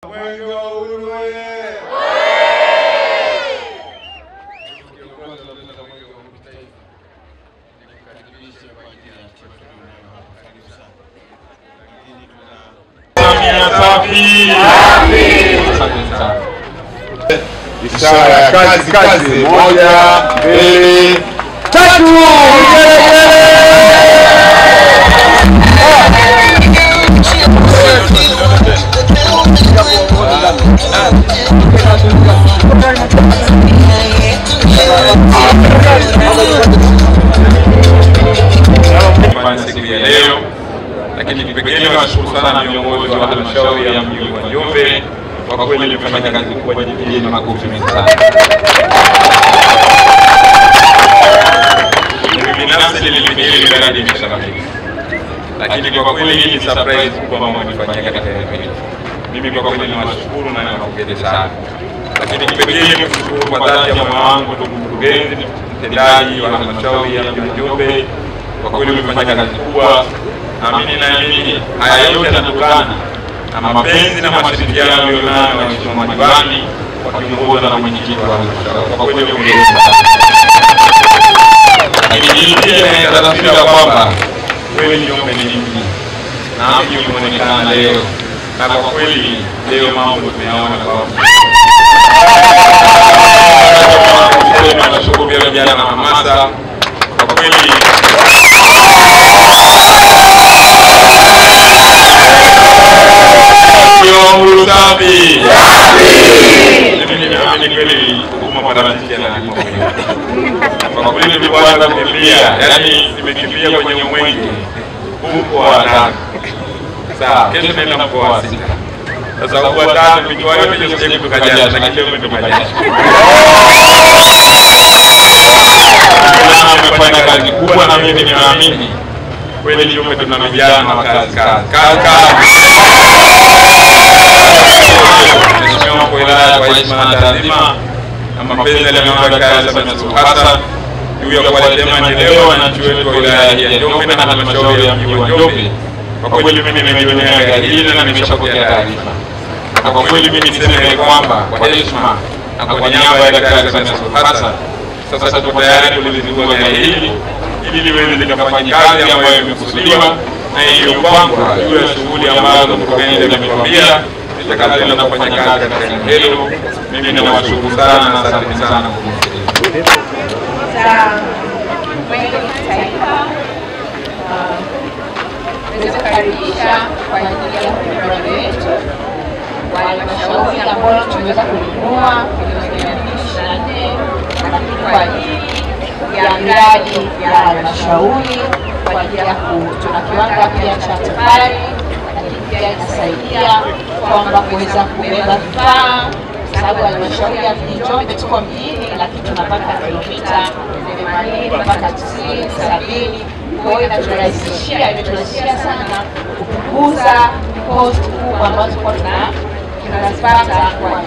Mwenge wa Uhuru oye! Ishara ya kazi kazi. 1, 2, 3. Siku ya leo, lakini kipekee nawashukuru sana viongozi wa halmashauri ya mji wa Njombe kwa kweli mmefanya kazi kubwa, jipigeni makofi mengi sana. Mimi binafsi nilifikiri miradi imeshakamilika, lakini kwa kweli hii ni surprise kubwa ambayo mmefanyia katika eneo hili. Mimi kwa kweli nawashukuru na nawapongeza sana, lakini kipekee nimshukuru kwa dhati ya moyo wangu ndugu mkurugenzi mtendaji wa halmashauri ya mji wa Njombe. Kwa kweli mmefanya kazi kubwa. Naamini haya yote yanatokana na mapenzi na mashirikiano mlionayo na waheshimiwa madiwani wakiongozwa na mwenyekiti wa halmashauri. Kwa kweli hongereni sana. Lakini hii pia inaashiria kwamba kweli Njombe ni mji na mji umeonekana leo, na kwa kweli leo mambo tumeyaona kwa nashukuru pia vijana na hamasa. Kwa kweli Uhuru safi. Mimi kweli hukumu paramatikia na nimo mwenyewe. Kwa kweli nilipoanza kukimbia, yani nimekimbia kwenye mwenge huko wa Tanga. Sawa, kesho naenda mkoa wa Singida. Sasa huko Tanga mikoa yote yote tukajaza, lakini leo tumekajaza. Nimefanya kazi kubwa na mimi ninaamini kweli Njombe tuna vijana wa kazi. Kwa wilaya kwa heshima na taadhima na mapenzi yaliyonaomba kazi Samia Suluhu Hassan juu ya kuwaletea maendeleo wananchi wetu wa wilaya hii ya Njombe na halmashauri ya mji wa Njombe. Kwa kweli mimi nimejionea gari hili na nimeshapokea taarifa. Na kwa kweli mimi niseme kwamba kwa heshima na kwa niaba ya Daktari Samia Suluhu Hassan sasa tuko tayari kulizindua gari hili ili liweze likafanya kazi ambayo imekusudiwa na iliyopangwa juu ya shughuli ambazo mkurugenzi ametuambia itakazoenda kufanya kazi katika eneo hilo. Mimi nawashukuru sana na asante sana kwa kusikiliza. Tunakaribisha kwa ajili ya mradi wetu wa halmashauri ambao tumeweza kununua kwenye 24, lakini kwa ajili ya miradi ya halmashauri kwa ajili ya tuna kiwanda pia cha tofali, lakini pia inasaidia kwamba kuweza kubeba vifaa, sababu halmashauri ya mji Njombe tuko mjini, lakini tunapata kilomita 80 mpaka 90, 70. Kwa hiyo imeturahisishia sana kupunguza cost kubwa ambazo tunazipata kwa